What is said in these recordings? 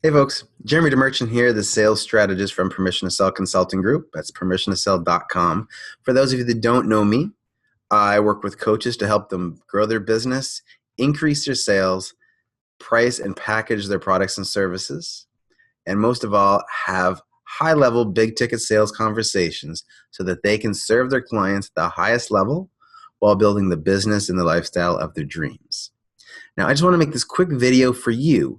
Hey folks, Jeremy DeMerchant here, the sales strategist from Permission to Sell Consulting Group. That's permissiontosell.com. For those of you that don't know me, I work with coaches to help them grow their business, increase their sales, price and package their products and services, and most of all, have high-level, big-ticket sales conversations so that they can serve their clients at the highest level while building the business and the lifestyle of their dreams. Now, I just want to make this quick video for you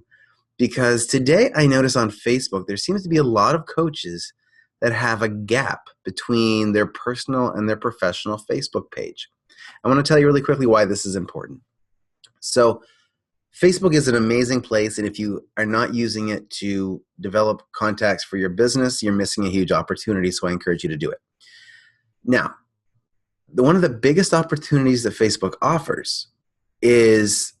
because today I notice on Facebook there seems to be a lot of coaches that have a gap between their personal and their professional Facebook page. I want to tell you really quickly why this is important. So Facebook is an amazing place, and if you are not using it to develop contacts for your business, you're missing a huge opportunity, so I encourage you to do it. Now, one of the biggest opportunities that Facebook offers is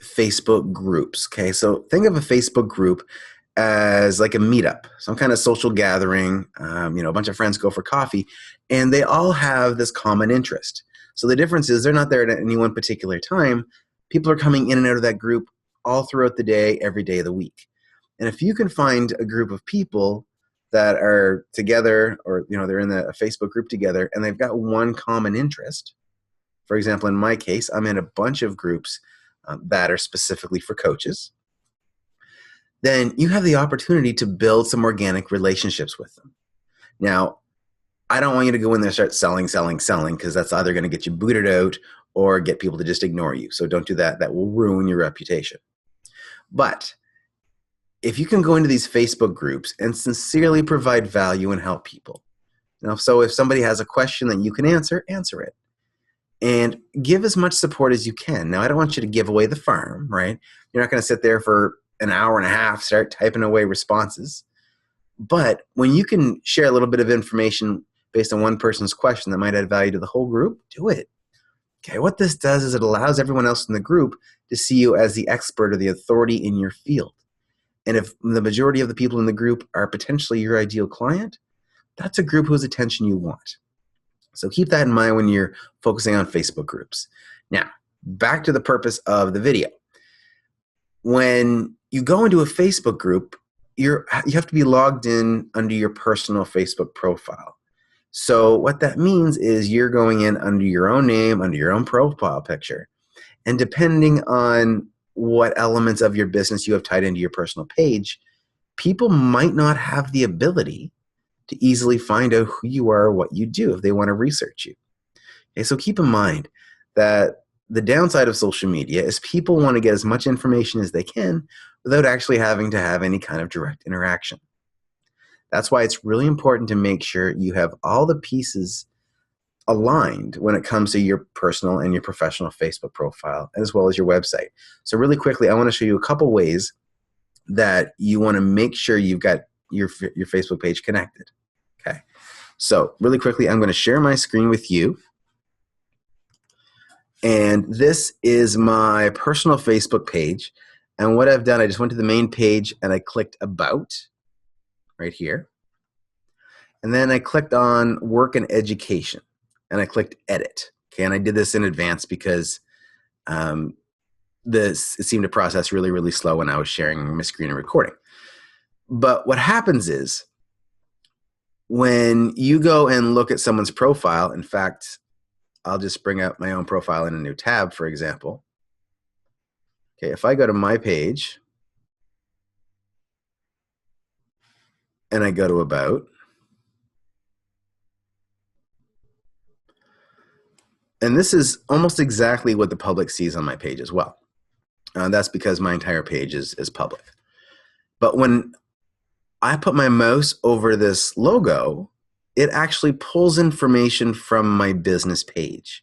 Facebook groups. Okay, so think of a Facebook group as like a meetup, some kind of social gathering. A bunch of friends go for coffee, and they all have this common interest. So the difference is they're not there at any one particular time. People are coming in and out of that group all throughout the day, every day of the week. And if you can find a group of people that are together, or they're in a Facebook group together, and they've got one common interest. For example, in my case, I'm in a bunch of groups that are specifically for coaches. Then you have the opportunity to build some organic relationships with them. Now, I don't want you to go in there and start selling, because that's either going to get you booted out or get people to just ignore you. So don't do that. That will ruin your reputation. But if you can go into these Facebook groups and sincerely provide value and help people, so if somebody has a question that you can answer it. And give as much support as you can. Now, I don't want you to give away the farm, right? You're not going to sit there for an hour and a half, start typing away responses. But when you can share a little bit of information based on one person's question that might add value to the whole group, do it. Okay, what this does is it allows everyone else in the group to see you as the expert or the authority in your field. And if the majority of the people in the group are potentially your ideal client, that's a group whose attention you want. So keep that in mind when you're focusing on Facebook groups. Now, back to the purpose of the video. When you go into a Facebook group, you have to be logged in under your personal Facebook profile. So what that means is you're going in under your own name, under your own profile picture. And depending on what elements of your business you have tied into your personal page, people might not have the ability to easily find out who you are or what you do if they want to research you. Okay, so keep in mind that the downside of social media is people want to get as much information as they can without actually having to have any kind of direct interaction. That's why it's really important to make sure you have all the pieces aligned when it comes to your personal and your professional Facebook profile, as well as your website. So really quickly, I want to show you a couple ways that you want to make sure you've got your Facebook page connected. Okay, so really quickly, I'm going to share my screen with you. And this is my personal Facebook page. And what I've done, I just went to the main page and I clicked About right here. And then I clicked on Work and Education and I clicked Edit. Okay, and I did this in advance because it seemed to process really, really slow when I was sharing my screen and recording. But what happens is when you go and look at someone's profile, in fact, I'll just bring up my own profile in a new tab, for example. Okay, if I go to my page and I go to About, and this is almost exactly what the public sees on my page as well. That's because my entire page is public. But when I put my mouse over this logo, it actually pulls information from my business page.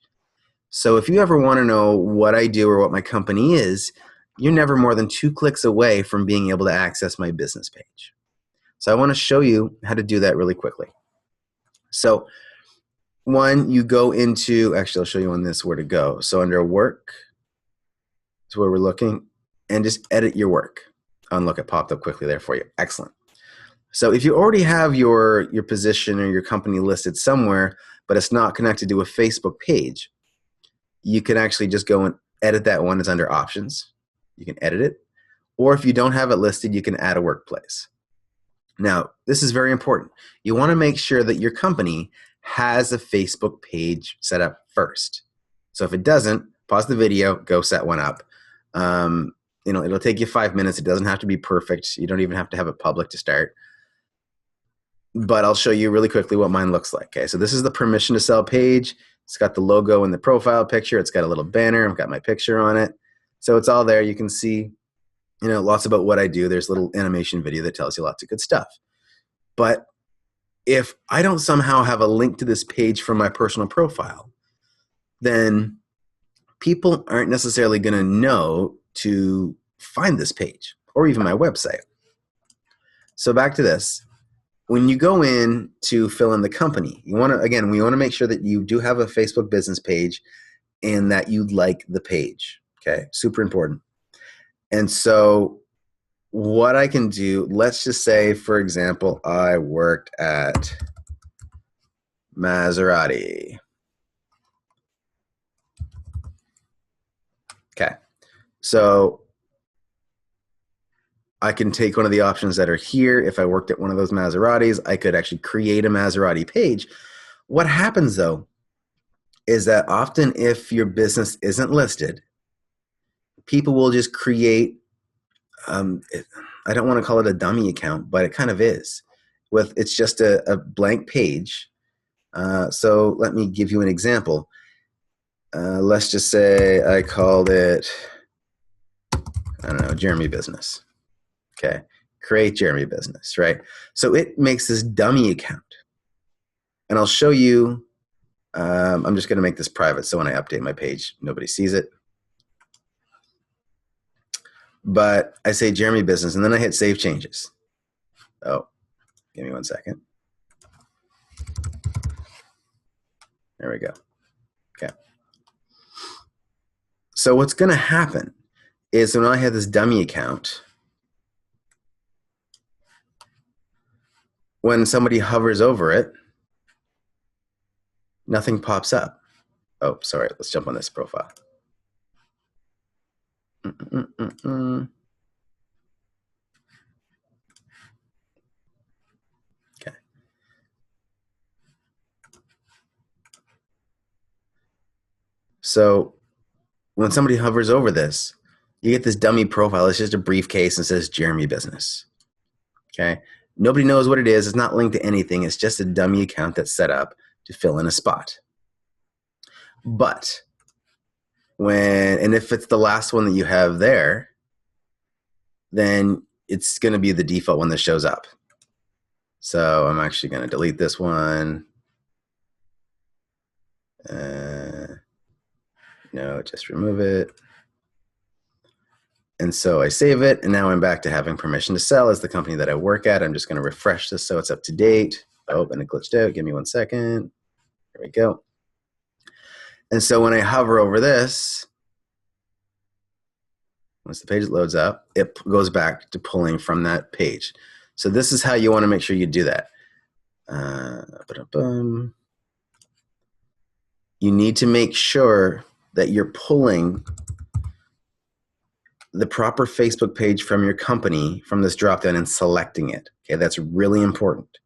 So if you ever want to know what I do or what my company is, you're never more than 2 clicks away from being able to access my business page. So I want to show you how to do that really quickly. So one, you go into, actually I'll show you on this where to go. So under Work, that's where we're looking, and just edit your work. And look, it popped up quickly there for you. Excellent. So if you already have your position or your company listed somewhere, but it's not connected to a Facebook page, you can actually just go and edit that one. It's under Options. You can edit it. Or if you don't have it listed, you can add a workplace. Now, this is very important. You want to make sure that your company has a Facebook page set up first. So if it doesn't, pause the video, go set one up. It'll take you 5 minutes. It doesn't have to be perfect. You don't even have to have it public to start. But I'll show you really quickly what mine looks like. Okay, so this is the permission to sell page. It's got the logo and the profile picture. It's got a little banner. I've got my picture on it. So it's all there. You can see, lots about what I do. There's a little animation video that tells you lots of good stuff. But if I don't somehow have a link to this page from my personal profile, then people aren't necessarily going to know to find this page or even my website. So back to this. When you go in to fill in the company, we want to make sure that you do have a Facebook business page and that you like the page. Okay, super important. And so what I can do, let's just say, for example, I worked at Maserati. Okay, so I can take one of the options that are here. If I worked at one of those Maseratis, I could actually create a Maserati page. What happens though is that often if your business isn't listed, people will just create, I don't want to call it a dummy account, but it kind of is. It's just a blank page. So let me give you an example. Let's just say I called it, I don't know, Jeremy Business. Okay, create Jeremy Business, right? So it makes this dummy account. And I'll show you, I'm just going to make this private so when I update my page, nobody sees it. But I say Jeremy Business, and then I hit Save Changes. Oh, give me 1 second. There we go. Okay. So what's going to happen is when I have this dummy account, when somebody hovers over it, nothing pops up. Oh, sorry. Let's jump on this profile. Okay. So when somebody hovers over this, you get this dummy profile. It's just a briefcase and says Jeremy Business. Okay. Nobody knows what it is. It's not linked to anything. It's just a dummy account that's set up to fill in a spot. But if it's the last one that you have there, then it's going to be the default one that shows up. So I'm actually going to delete this one. No, just remove it. And so I save it, and now I'm back to having permission to sell as the company that I work at. I'm just going to refresh this so it's up to date. Oh, and it glitched out. Give me 1 second. There we go. And so when I hover over this, once the page loads up, it goes back to pulling from that page. So this is how you want to make sure you do that. You need to make sure that you're pulling the proper Facebook page from your company from this dropdown and selecting it. Okay, that's really important.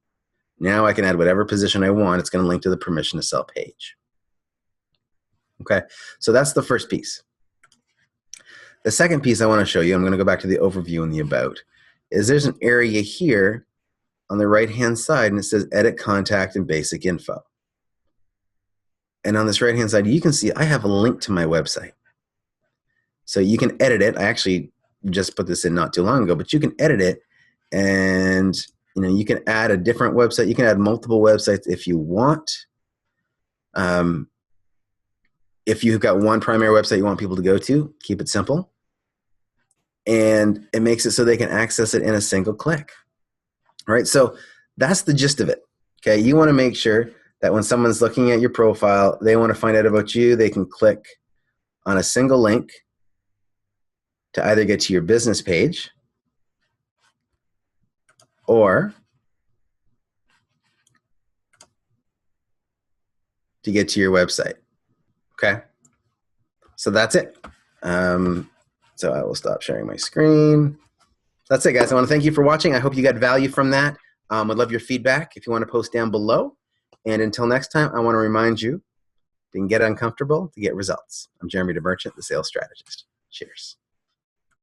Now I can add whatever position I want. It's going to link to the permission to sell page. Okay, so that's the first piece. The second piece I want to show you, I'm going to go back to the overview and the about, is there's an area here on the right-hand side, and it says Edit Contact and Basic Info. And on this right-hand side, you can see I have a link to my website. So you can edit it. I actually just put this in not too long ago, but you can edit it, and you can add a different website. You can add multiple websites if you want. If you've got one primary website you want people to go to, keep it simple. And it makes it so they can access it in a single click. All right, so that's the gist of it. Okay, you want to make sure that when someone's looking at your profile, they want to find out about you, they can click on a single link to either get to your business page or to get to your website. Okay, so that's it. It's So I will stop sharing my screen. That's it, guys. I want to thank you for watching. I hope you got value from that. I'd love your feedback if you want to post down below. And until next time, I want to remind you, you can get uncomfortable to get results. I'm Jeremy DeMerchant, the sales strategist. Cheers.